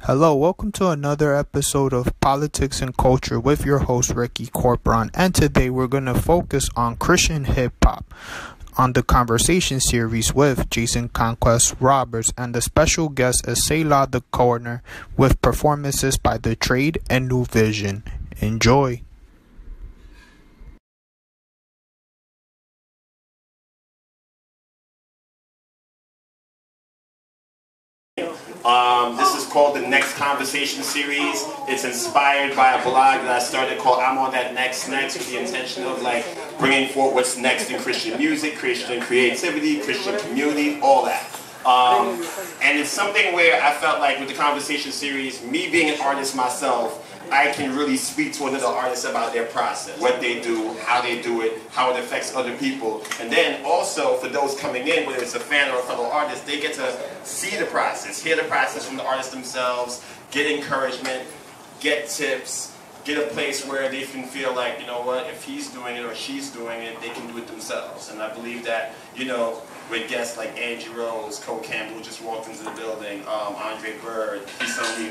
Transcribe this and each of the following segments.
Hello, welcome to another episode of Politics and Culture with your host Ricky Corporon, and today we're going to focus on Christian hip-hop on the conversation series with Jason Conquest Roberts, and the special guest is Selah the Corner with performances by The Trade and New Vision. Enjoy. This is called the Next Conversation Series. It's inspired by a blog that I started called I'm on that next with the intention of bringing forth what's next in Christian music, Christian creativity, Christian community, all that. And it's something where I felt like with the Conversation Series, me being an artist myself, I can really speak to another artist about their process, what they do, how they do it, how it affects other people. And then also for those coming in, whether it's a fan or a fellow artist, they get to see the process, hear the process from the artists themselves, get encouragement, get tips, get a place where they can feel like, you know what, if he's doing it or she's doing it, they can do it themselves. And I believe that, with guests like Angie Rose, Cole Campbell, who just walked into the building, Andre Bird,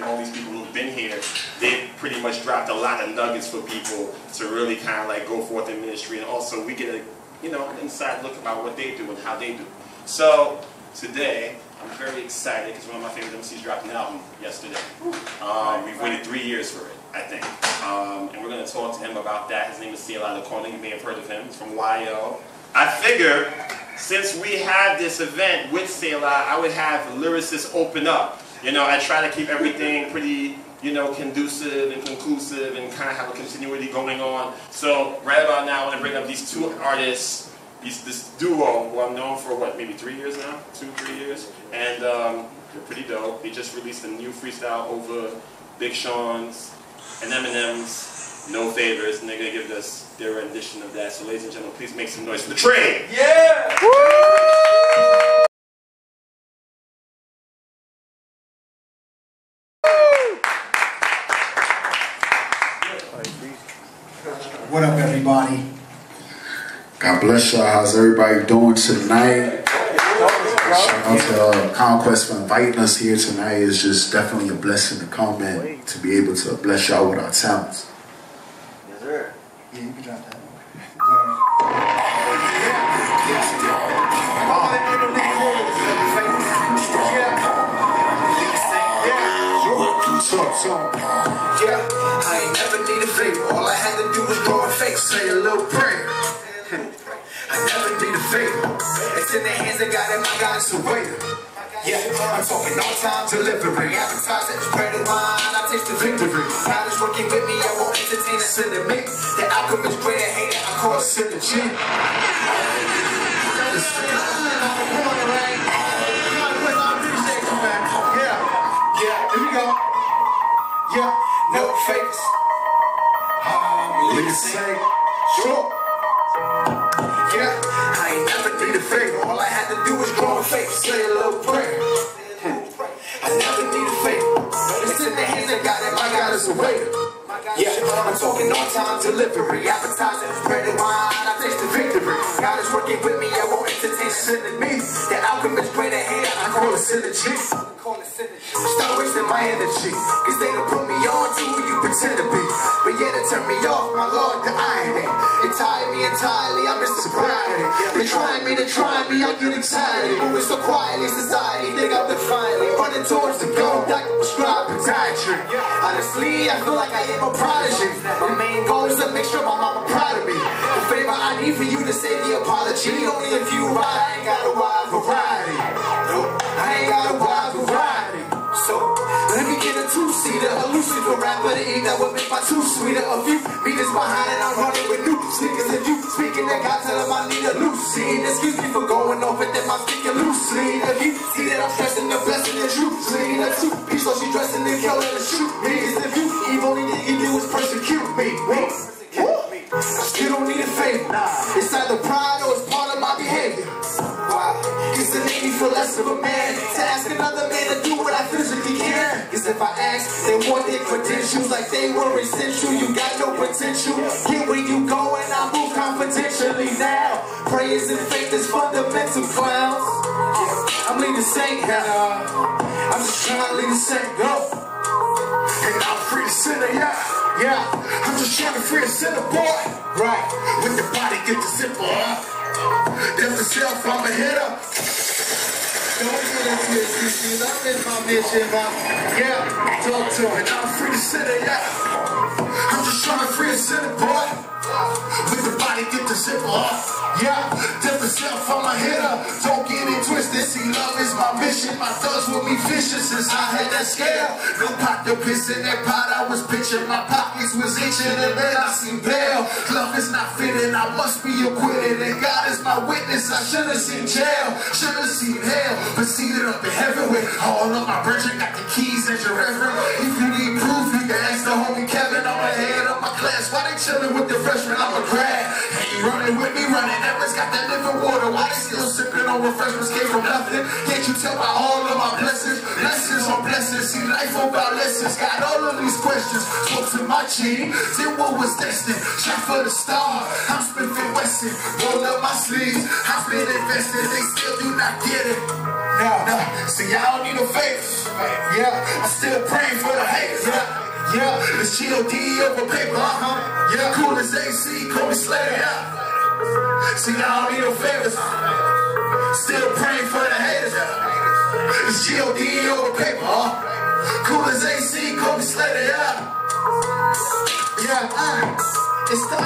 all these people who've been here, they've pretty much dropped a lot of nuggets for people to really kind of go forth in ministry. And also we get an inside look about what they do and how they do. So today, I'm very excited because one of my favorite MCs dropped an album yesterday. We've waited 3 years for it, I think. And we're going to talk to him about that. His name is Selah the Corner. You may have heard of him. He's from YO. I figure, since we have this event with Selah, I would have lyricists open up. I try to keep everything pretty, conducive and conclusive and kind of have a continuity going on. So right about now, I want to bring up these two artists, this duo who I'm known for, maybe 3 years now? 2-3 years? And they're pretty dope. They just released a new freestyle over Big Sean's and Eminem's No Favors, and they're going to give us their rendition of that. So ladies and gentlemen, please make some noise for The Trade! Yeah! What up, everybody? God bless y'all. How's everybody doing tonight? Shout out to Conquest for inviting us here tonight. It's just definitely a blessing to come and to be able to bless y'all with our talents. Yes, sir. Yeah, you can drop that. Yeah, I ain't never need a favor. All I had to do was grow a face, say a little prayer. I never need a favor. It's in the hands of God, and my God is a waiter. Yeah, I'm talking on time delivery. Advertising, spread the wine, I taste the victory. God is working with me, I won't entertain a sin to me. The outcome is greater, hater, I call synergy. Yeah, here we go. Yeah, no fakes. Let say, sure. Yeah, I ain't never need a favor. All I had to do was grow a faith, say a little prayer. I never need a favor. It's in the hands of God, and my God is a waiter. Yeah, I'm talking on time delivery. Advertising, spread the wine, I taste the victory. God is working with me, I won't entertain sin in me. The outcome is greater, hater, I call it synergy. Stop wasting my energy, cause they don't put me on to who you pretend to be. But yeah, they turn me off, my Lord, the irony. They tired me entirely, I miss the sobriety. They try me, I get excited. Moving so quietly, society, think I'm defiantly running towards the goal, doctor prescribed podiatry. Honestly, I feel like I am a prodigy. My main goal is to make sure my mama proud of me. The favor I need for you to say the apology. Only if you ride, I ain't got a wide variety. Nope, I ain't got a wide variety. So, let me get a two-seater, a Lucifer rapper to eat that would make my two sweeter. A few meters behind and I'm running with new sneakers. If you speaking to God, tell him I need a loose scene. Excuse me for going over them, I'm speaking loosely. If you see that I'm stressing the blessing and truth, lean a two-piece, so she dressing the kill and shoot me. If you evil, only thing you do is persecute me. I still don't need a favor. It's either pride or it's part of my behavior. Why? Cause it made me feel less of a man to ask another man to do what I physically can. Cause if I ask, they want their credentials like they were essential. You got no potential. Get where you go and I move confidentially now. Prayers and faith is fundamental, clowns. I'm leading Saint, I'm just trying to lead the Saint, go. Yeah, I'm just trying to free a sinner, boy. Right, with the body, get the zipper up. That's the self, I'm a hitter. Don't get into it, see, love is my mission, yeah, talk to it, I'm free to sinner, yeah. I'm just trying to free a sinner, boy. With the body, get the zipper off. Yeah, different self, I'm a hitter. Don't get it twisted. See, love is my mission. My thugs with me vicious since I had that scale. No pot to piss in that pot. I was pitching. My pockets was itching, and then I seen bail. Love is not fitting. I must be acquitted, and God is my witness. I should have seen jail, should have seen hell, but seated up in heaven with all of my brethren. Got the keys at your reverend. If you need proof, you can ask the homie Kevin. I'm ahead of my class. Why they chilling with the freshmen? I'm a grad. Hey, you running with me, running. Everett's got that living water. Why they still sipping on refreshments? Came from nothing. Can't you tell by all of my blessings? Blessings on blessings. See life about lessons. Got all of these questions. Spoke to my team. Did what was destined. Shot for the star. I'm Smith & Wesson. Roll up my sleeves. I've been invested. They still do not get it. No. See, I don't need no favors. Yeah, I'm still praying for the haters. Yeah, it's G.O.D. over paper. Yeah, cool as AC. Call me Slayer. Yeah. See, I don't need no favors. Still praying for the haters. It's G.O.D. over paper. Cool as AC, call me Slayer, yeah. Yeah, it's the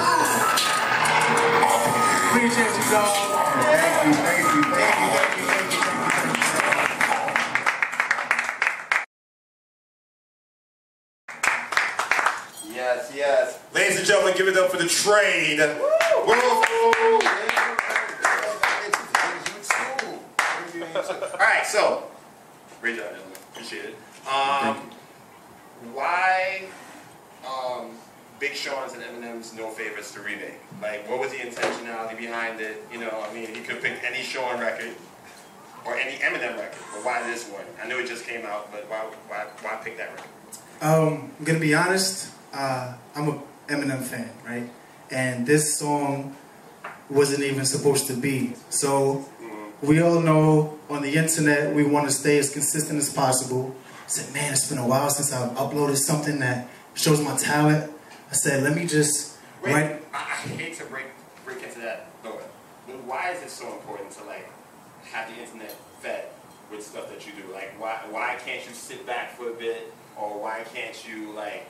appreciate you, dog. Thank you, thank you, thank you, thank you, thank you. Yes, yes. Ladies and gentlemen, give it up for the trade. Alright, so, great job, gentlemen. Appreciate it. Why Big Sean's and Eminem's No Favors to remake? Like, what was the intentionality behind it? You know, I mean, he could pick any Sean record or any Eminem record, but why this one? I know it just came out, but why pick that record? I'm gonna be honest. I'm a Eminem fan, right? And this song wasn't even supposed to be. So we all know on the internet we want to stay as consistent as possible. I said, man, it's been a while since I've uploaded something that shows my talent. I said, let me just write. I hate to break into that, but why is it so important to like have the internet fed with stuff that you do? Like, why can't you sit back for a bit, or why can't you like,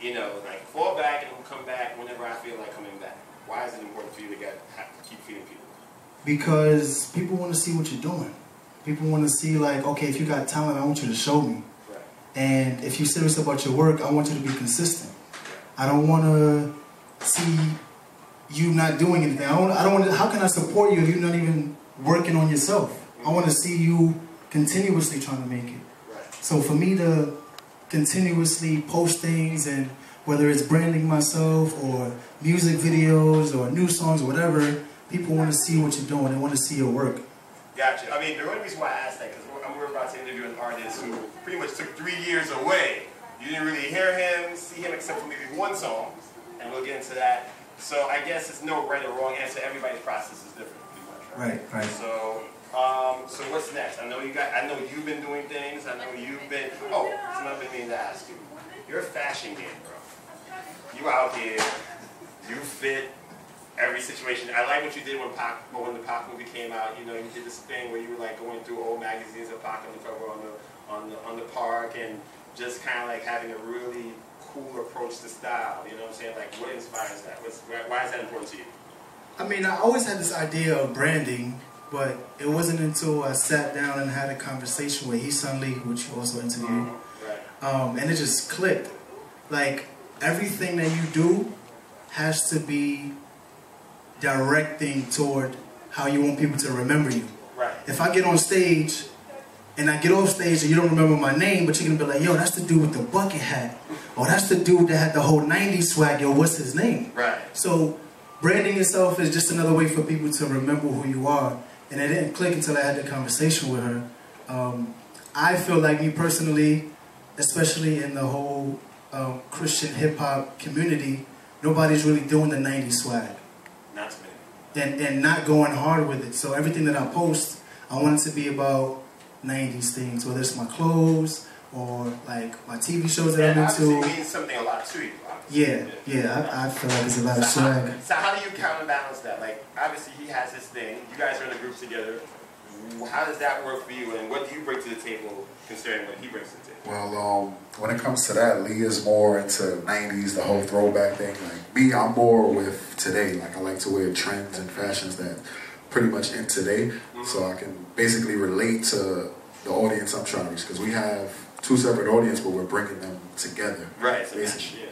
you know, like fall back and come back whenever I feel like coming back? Why is it important for you to have to keep feeding people? Because people want to see what you're doing. People want to see like, okay, if you got talent, I want you to show me. Right. And if you're serious about your work, I want you to be consistent. I don't want to see you not doing anything. I don't want to, how can I support you if you're not even working on yourself? I want to see you continuously trying to make it. Right. So for me to continuously post things, and whether it's branding myself or music videos or new songs or whatever, people want to see what you're doing. They want to see your work. Gotcha. I mean, the only reason why I asked that, because we're about to interview an artist who pretty much took 3 years away. You didn't really hear him, see him except for maybe one song, and we'll get into that. So I guess it's no right or wrong answer. Everybody's process is different, pretty much. Right, right. So, so what's next? I know you've been doing things. I know you've been. Oh, it's another thing to ask you. You're a fashion game, bro. You out here. You fit every situation. I like what you did when the Pac movie came out. You know, you did this thing where you were like going through old magazines of Pac on the cover on the park, and just kind of like having a really cool approach to style. You know what I'm saying? Like, what inspires that? Why is that important to you? I mean, I always had this idea of branding, but it wasn't until I sat down and had a conversation with Heesun Lee, which you also interviewed, Right. and it just clicked. Like, everything that you do has to be directing toward how you want people to remember you. Right. If I get on stage and I get off stage and you don't remember my name, but you're going to be like, yo, that's the dude with the bucket hat. Or that's the dude that had the whole 90s swag. Yo, what's his name? Right. So branding yourself is just another way for people to remember who you are. And it didn't click until I had the conversation with her. I feel like, me personally, especially in the whole Christian hip-hop community, nobody's really doing the 90s swag. Not too many. And not going hard with it. So everything that I post, I want it to be about 90s things, whether it's my clothes or like my TV shows that I'm into. It means something a lot to you, obviously. Yeah, I feel like there's a lot of swag. So how do you counterbalance that? Like, obviously he has his thing. You guys are in a group together. How does that work for you, and what do you bring to the table considering what he brings to the table? Well, when it comes to that, Lee is more into 90s, the whole throwback thing. Like me, I'm more with today. Like I like to wear trends and fashions that pretty much in today. So I can basically relate to the audience I'm trying to reach, because we have two separate audiences, but we're bringing them together. Right, so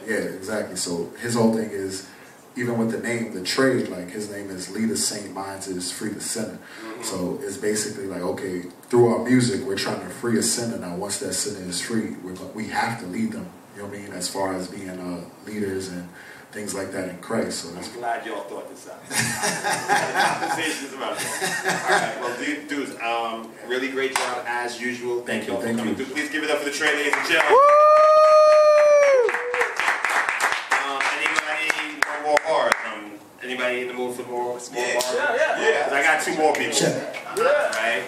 yeah, exactly. So his whole thing is, even with the name, the trade, like his name is Lead the Saint, mine is Free the Sinner. So it's basically like, okay, through our music, we're trying to free a sinner. Now, once that sinner is free, we have to lead them, you know what I mean, as far as being leaders and things like that in Christ. So I'm glad y'all thought this out. The conversation is about that. All right, well, dudes, really great job as usual. Thank you for coming through. Please give it up for the train, ladies and gentlemen. Anybody want more bars? Anybody in the mood for more bars? Yeah. I got two more people. Right?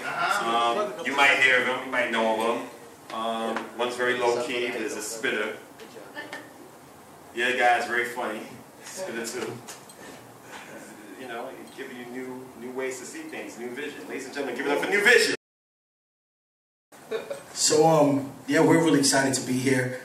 You might hear them, you might know of them. One's very low key, there's a spitter. The other guy's very funny. Spitter too. You know, giving you new ways to see things, new vision. Ladies and gentlemen, give it up for New Vision. So, yeah, we're really excited to be here.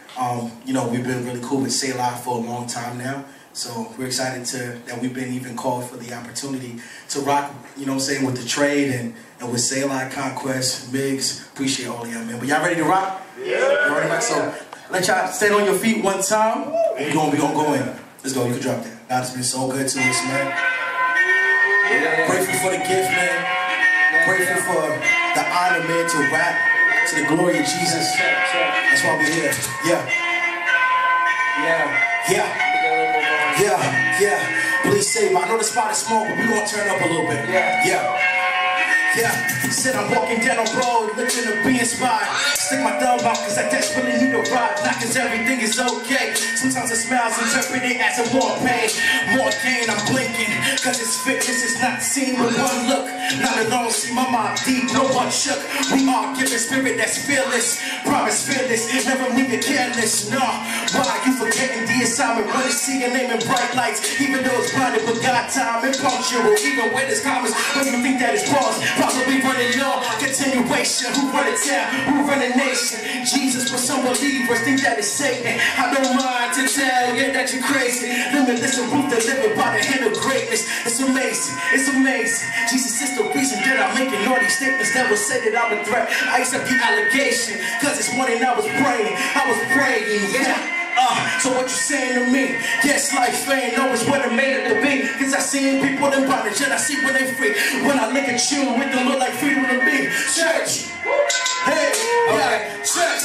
You know, we've been really cool with Selah for a long time now. So we're excited that we've been even called for the opportunity to rock, you know what I'm saying, with the trade and with Selah, Conquest, Migs. Appreciate all of y'all, man. But y'all ready to rock? Yeah. You ready to rock? So let y'all stand on your feet one time. We gonna go in. Let's go. You can drop that. God's been so good to us, man. Grateful for the gift, man. Grateful for the honor, man, to rap to the glory of Jesus. That's why we're here. Yeah. Please save. I know the spot is small, but we're gonna turn up a little bit. Yeah. Said I'm walking down the road, looking to be inspired. Stick my thumb out, cause I desperately need a ride. Not cause everything is okay. Sometimes the smiles interpreted as a more pain, more gain. I'm blinking, cause it's fitness is not seen with one look. Not alone, see my mind deep, no one shook. We all give a spirit that's fearless. Promise fearless, never leave it careless. Nah, why you forgetting the assignment? Wanna see your name in bright lights, even though it's blinded, but God time and punctual. Even when it's commas, when you think that it's pause, probably running on continuation. Who run it down? Who run the nation? Jesus, but some believers think that it's Satan. I don't mind to tell you that you're crazy. Limitless and proof delivered by the hand of greatness. It's amazing, it's amazing. Jesus is the reason that I'm making all these statements. Never say that I'm a threat. I accept the allegation, cause this morning I was praying, yeah. So what you saying to me? Yes, life ain't always what I made it to be. Cause I seen people in bondage and I see when they free. When I look at you, it don't look like freedom to me. Church, hey, church,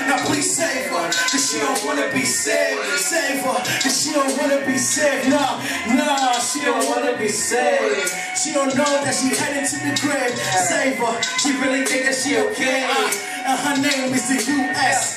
now please save her, cause she don't wanna be saved. Save her, cause she don't wanna be saved. Nah, she don't wanna be saved. She don't know that she headed to the grave. Save her, she really think that she okay. Her name is the USA.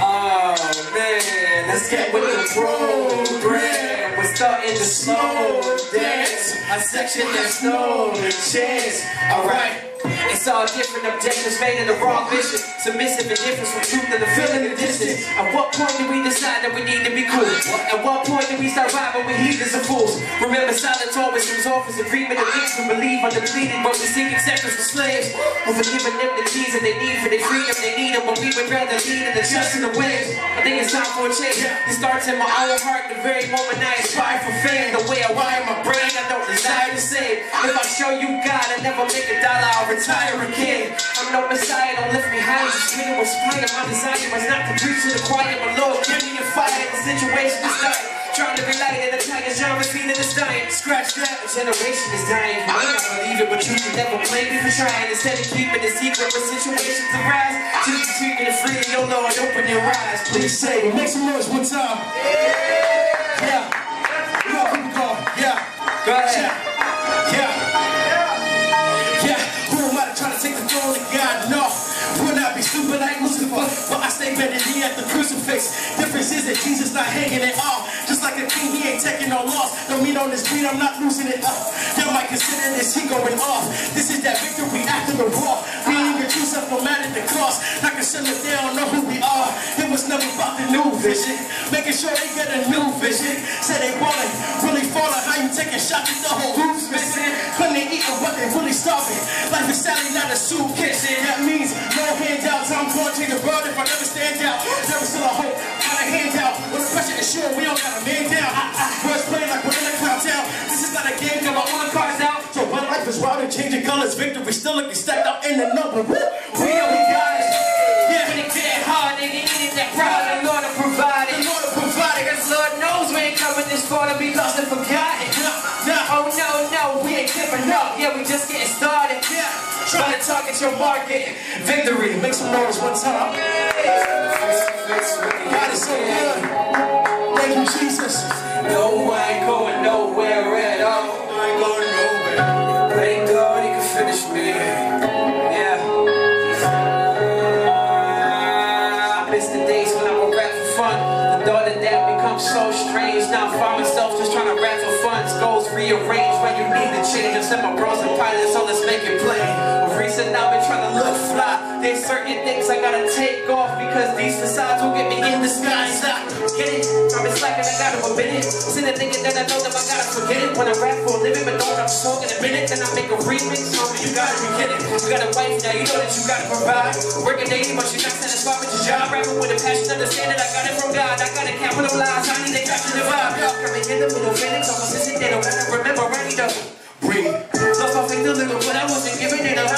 Oh man, let's get with the program. We're starting to slow dance. A section there's no chance. Alright. It's all different objectives made in the wrong vision. Submissive indifference from truth and the feeling of distance. At what point do we decide that we need to be cool? At what point do we start vibing with leaders and fools? Remember silence always comes off as agreement of things we believe are depleted, but we seek acceptance for slaves. Who for giving them the keys that they need for their freedom. They need them, but we would rather lead in the trust in the waves. I think it's time for a change. It starts in my own heart the very moment I aspire for fame. The way I wire my brain, I don't desire to save. If I show you God, I never make $1, I'll retire again. I'm no Messiah, don't lift me high. Just me was playing. My desire was not to preach to the choir, but Lord, give me a fire. The situation is dying. Trying to be light in the tiger genre, feeling is dying. Scratch that, a generation is dying. You may not believe it, but you can never blame me for trying. Instead of keeping it secret when situations arise, choose to treat me to free. Your Lord, open your eyes. Please say, make some noise one time. Yeah. Go, keep it going. Yeah. Go ahead. Take the throne of God, no. Will not be stupid like Lucifer, but I stay better than at the crucifix. Difference is that Jesus not hanging it off. Just like a king, he ain't taking no loss. Don't mean on this beat, I'm not losing it up. Y'all might consider this, he going off. This is that victory after the war. Being your true self, no matter the cost. Not gonna shut us down, know who we are. It was never about about the new vision, making sure they get a new vision. Say they ballin', really fallin', how you taking shots if the whole roof's missing? Couldn't they eat what they really starving? Life is sadly not a soup kitchen. That means no handouts. I'm going to change the world if I never stand out. Never still a hope, not a handout. When the pressure is sure, we don't got a man down. Words playing like we're in a countdown. This is not a game, got my own cards out. So my life is wild and changing colors. Victory still looking stacked up in the number. We got it. Yeah, when it get hard, they need that pride. The Lord will provide it. The Lord will provide it. Cause Lord knows we ain't coming this far to be lost and forgotten. Oh no, we ain't giving up. Yeah, we just getting started. Yeah, trying to target your market. Victory, make some noise one time. God is so good. Thank you, Jesus. No, I ain't going nowhere at all. I ain't going nowhere. Thank God he can finish me. Yeah. I miss the days when I would rap for fun. The thought of that becomes so strange. Now I find myself just trying to rap for fun. Goals rearranged when you need to change. I said my bros and pilots, so let's make it plain. Recent I've been trying to look fly. There's certain things I gotta take off because these facades will get me in disguise. Get it? I've been slacking, I gotta admit it. Sitting thinking that I know that I gotta forget it. When I rap for a living, but don't I'm talking a minute. Then I make a remix song, you gotta be kidding. You got a wife now, you know that you gotta provide. Working daily, but you're not satisfied with your job. Rapping with a passion, understand that I got it from God. I gotta capitalize, I need to capture the vibe. Coming in the middle, Phoenix, almost sitting there, don't wanna remember, ready to breathe. Lost my faith a little, but I wasn't giving it 100%. I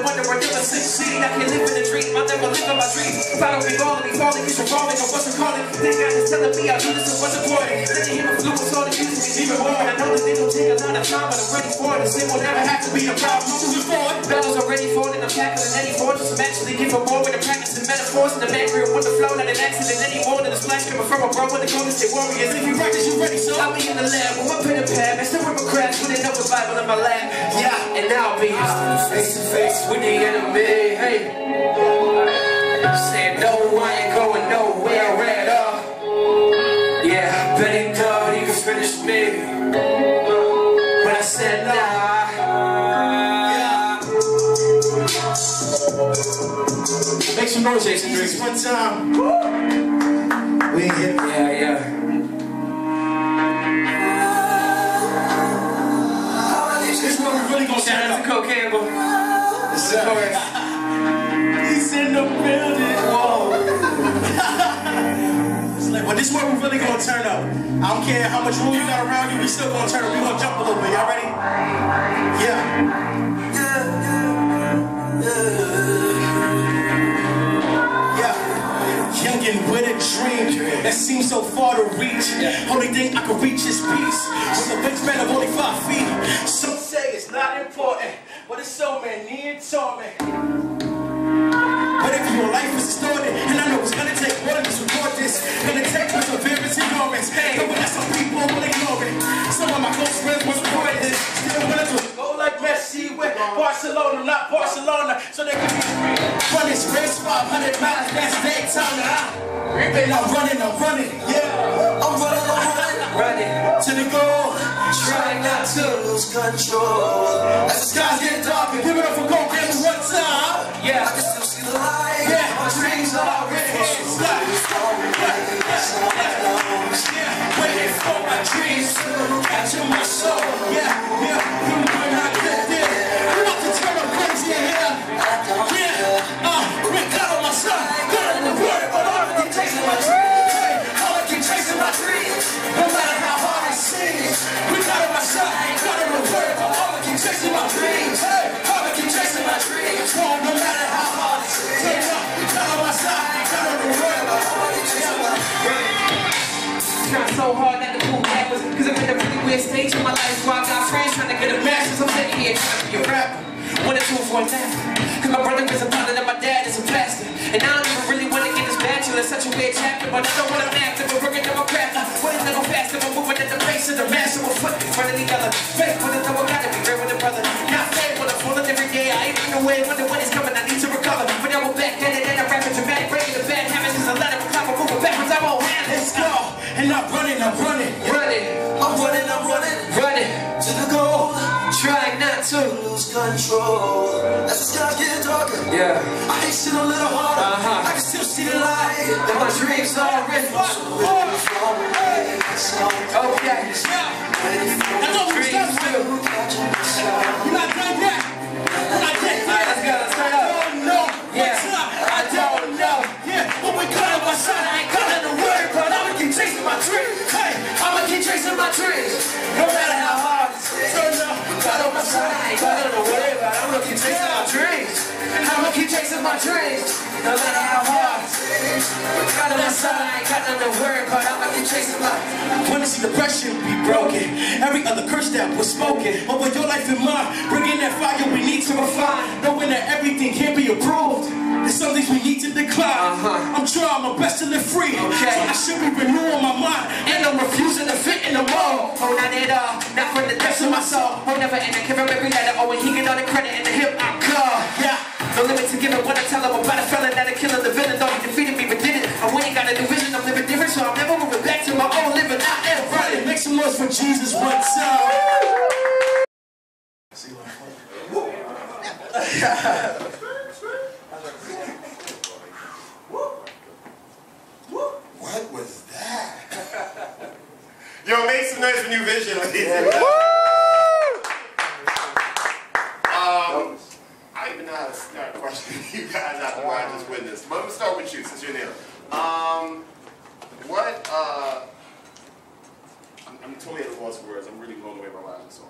wonder where I never succeed. I can't live in a dream, I'll never live in my dreams. If I don't be falling, you should falling, I wasn't calling. This guy is telling me I do this, it wasn't important. Let me hear the fluence, all the music is even more. And I know that they don't take a lot of time, but I'm ready for it. This thing will never have to be a problem. Moving forward, battles are ready for it, and I'm tackling any fortress. I'm actually giving more with the practice and metaphors. And the man grew with the flow, not an accident anymore. Than a splash coming from a bro with the Golden State Warriors. If you practice, you ready, so I'll be in the lab with my pen and pad. Messing with my craft, with another Bible in my lap. Yeah, and I'll be face to face with the enemy. Hey, saying no, I ain't going nowhere at all. Yeah, betting God he can finish me, but I said nah. Yeah. Make some noise, Jason. Jesus, one time. We ain't hit. Yeah. This one we really gonna shout out to Cole Campbell. This is the chorus. He's in the building. Whoa. It's like, well, this one we really gonna turn up. I don't care how much room you got around you, we still gonna turn up. We gonna jump a little bit. Y'all ready? Yeah. Youngin' with a dream that seems so far to reach. Only thing I can reach is peace. With a wingspan of only 5 feet. Some say it's not important, but it's so many torment. But if your life is distorted, and I know it's gonna take more than just record this, gonna take perseverance and endurance. But when some people will ignore it. Some of my close friends was recording this. Still wanna do go like Messi with Barcelona, not Barcelona, so they can be free. Run this race 500 miles, that's Daytona. I'm running, yeah. I'm running to the goal. Trying not to lose control. As the skies get darker, give it up for Cole Campbell one time. Yeah, I can still see the light. Yeah, my dreams are already stuck. Yeah, waiting for my dreams to capture my soul. Yeah, you might not get there. You want to turn up crazy in here? Yeah, we got on my side. Good in the word, but all I keep chasing my dreams. Hey, all I keep chasing my dreams. No matter how hard it seems. We got on my side. Good in the word, but all I keep chasing my dreams. Hey, all I keep chasing my dreams. No matter how hard it seems. We got on my side. Good in the word, but all I keep chasing my dreams. Trying so hard not to move backwards, cause I'm in a really weird stage in my life where I got friends trying to get a master's. I'm sitting here trying to be a rapper. One or two for a nap. Cause my brother is a pilot and my dad is a pastor. And I don't even really want to get this bachelor. It's such a weird chapter, but I don't want to master. But working on my craft, what is never faster, but moving at the pace of the master. We're foot in front of each other. Faith with it, though I gotta be great with a brother. Not fair when I'm falling every day. I ain't been away, wonder when it's coming, I need to recover. But now we're back at it, and I'm rapping dramatic, breaking the bad habits. Cause I let it become a moving backwards, I won't have it. Let's go. And I'm running to the goal. Trying not to lose control. As the skies get darker, yeah, I hasten a little harder. I can still see the light. Then my dreams all written. Okay. That's all we start with. You're not done yet. Alright, let's go. Let's turn up. I don't know. Yeah, but we cut on my side. I ain't got nothing to worry about. I'ma keep chasing my dreams. Hey, I'ma keep chasing my dreams. No matter how hard it's turn up. got on my side, I ain't got nothing to worry about. I'ma keep chasing my dreams. I'ma keep chasing my dreams. No matter how hard it's got on my side, I ain't got nothing to worry about. I'ma keep chasing my. When it's depression, we broken. Every other curse that was spoken. Over your life and mine, bringing that fire we need to refine. Knowing that everything can't be approved. There's some things we need to decline. I'm trying my best to live free. Okay. So I should be renewing my mind. And I'm refusing to fit in the mold. Oh, not at all. Not from the depths of my soul. Oh, never end. I give him every letter. Oh, and he get all the credit in the hip hop call. Yeah. No limit to giving what I tell him about a felon that'll kill the villain. Though he defeated me, but did it. I ain't got a new vision. I'm living different, so I'm never moving back to my old living. I am running. Make some noise for Jesus one time. What was that? Yo, make some noise for New Vision, ladies and gentlemen. I don't even know how to start questioning you guys after what I just witnessed. But I'm gonna start with you since you're there. I'm totally at a loss for words. I'm really blown away by what I just saw.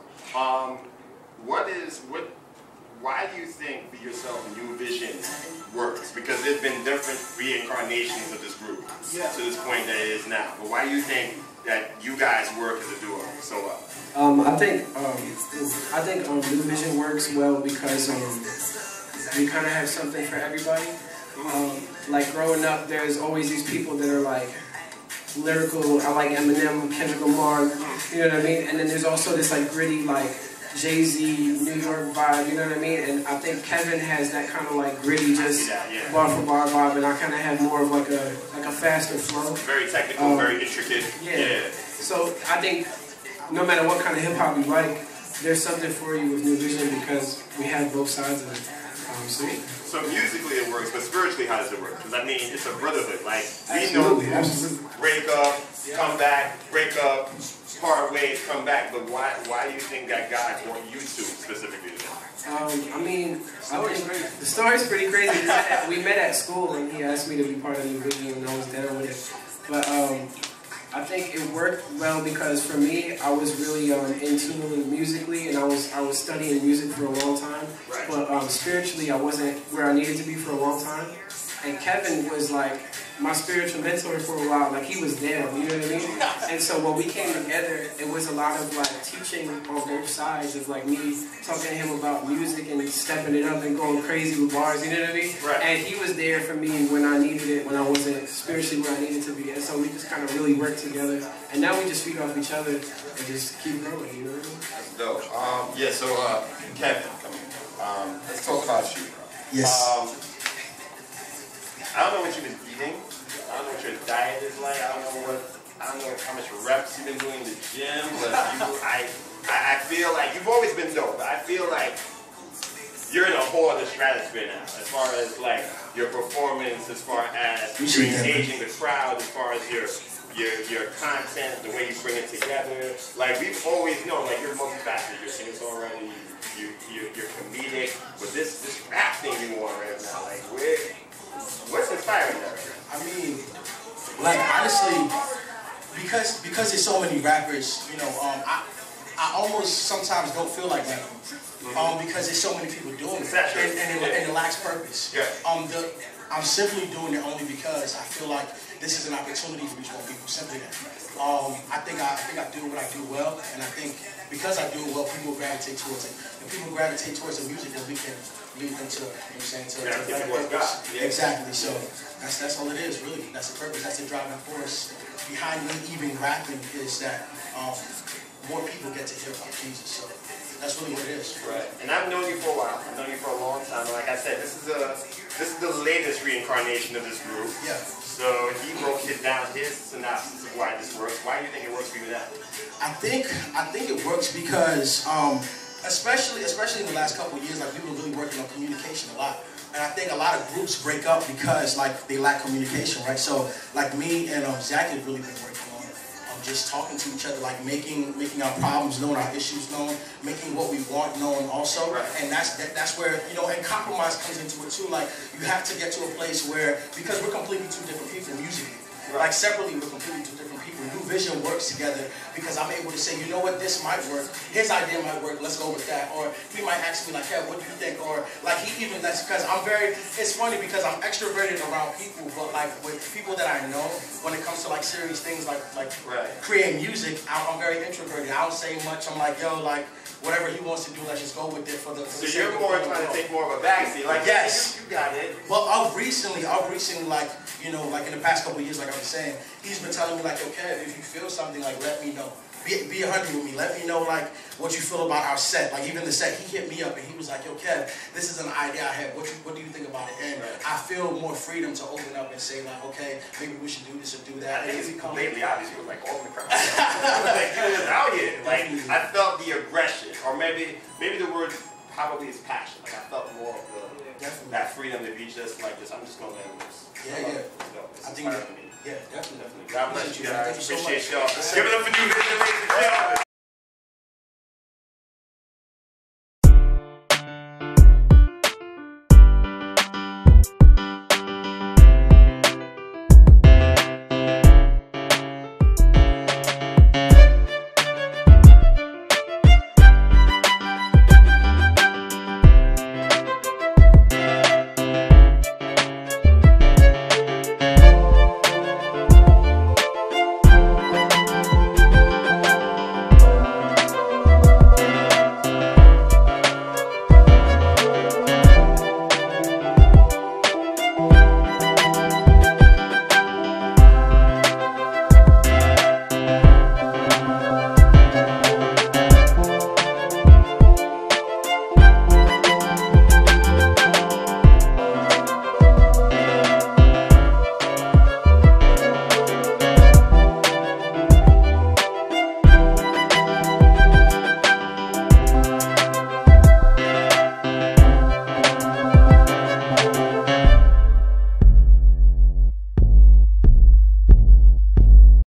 Why do you think for yourself New Vision works? Because there's been different reincarnations of this group to this point that it is now. But why do you think that you guys work as a duo so well? I think New Vision works well because we kind of have something for everybody. Like growing up, there's always these people that are like lyrical. I like Eminem, Kendrick Lamar, you know what I mean? And then there's also this like gritty like Jay-Z, New York vibe, you know what I mean? And I think Kevin has that kind of like gritty, just bar for bar vibe, and I kind of have more of like a faster flow. Very technical, very intricate. Yeah. So I think no matter what kind of hip hop you like, there's something for you with New Vision because we have both sides of it. So musically it works, but spiritually how does it work? Because I mean, it's a brotherhood. Like we know break up, come back, break up, part ways, come back. But why do you think that God brought you two specifically? I mean, the story's pretty crazy. We met at school, and he asked me to be part of New Vision, and I was down with it. But I think it worked well because for me, I was really in tune musically, and I was studying music for a long time. But spiritually, I wasn't where I needed to be for a long time. And Kevin was like my spiritual mentor for a while. Like he was there, you know what I mean? And so when we came together, it was a lot of like teaching on both sides of like me talking to him about music and stepping it up and going crazy with bars, you know what I mean? And he was there for me when I needed it, when I wasn't spiritually where I needed to be. And so we just kind of really worked together. And now we just feed off each other and just keep growing, you know what I mean? That's dope. Yeah, so Kevin, let's talk about you. Yes. I don't know what you've been eating. I don't know what your diet is like. I don't know how much reps you've been doing in the gym. But I feel like you've always been dope. But I feel like you're in a whole other stratosphere now, as far as like your performance, as far as you're engaging the crowd, as far as your content, the way you bring it together. Like we've always known, like you're multifaceted. You're singer songwriter, you're comedic, but this rap thing you want right now, like what's inspiring that? I mean, like honestly, because there's so many rappers, you know, I almost sometimes don't feel like rapping. Because there's so many people doing it, and it lacks purpose. I'm simply doing it only because I feel like this is an opportunity to reach more people. Simply that. I think I do what I do well, and I think because I do it well, people gravitate towards it. If people gravitate towards the music, then we can lead them to, you know what I'm saying, to better purpose. Exactly. So that's all it is, really. That's the purpose. That's the driving force behind me even rapping is that more people get to hear about Jesus. So that's really what it is. Right. And I've known you for a while. I've known you for a long time. Like I said, this is the latest reincarnation of this group. Yeah. So he broke down his synopsis of why this works. Why do you think it works for you now? I think it works because especially in the last couple of years, like we've been really working on communication a lot. And I think a lot of groups break up because like they lack communication, right? So like me and Zach have really been working on just talking to each other, like making our problems known, our issues known, making what we want known also. Right. And that's where, you know, and compromise comes into it too. Like you have to get to a place where, because we're completely two different people musically. Like separately, we're completely two different people. New Vision works together because I'm able to say, you know what, this might work. His idea might work. Let's go with that. Or he might ask me like, hey, what do you think? Or like he even, that's because I'm very. It's funny because I'm extroverted around people, but like with people that I know, when it comes to like serious things like creating music, I'm very introverted. I don't say much. I'm like, yo, like whatever he wants to do, let's just go with it for the. So you're more trying to take more of a backseat, like yes, you got it. But I've recently like, you know, like in the past couple of years, like I was saying, he's been telling me like, okay, if you feel something, like let me know. Be 100 with me. Let me know like what you feel about our set. Like even the set, he hit me up and he was like, yo, Kev, this is an idea I had. What do you think about it? And I feel more freedom to open up and say like, okay, maybe we should do this or do that. I think it's completely obvious. You were like all in the crowd. Like you was out here. Like I felt the aggression, or maybe the word probably is passion. Like I felt more of that freedom to be just like this. I'm just gonna let loose. Yeah. I think that. Yeah, definitely. God bless you guys. Appreciate y'all. Give it up for New Vision, ladies and gentlemen.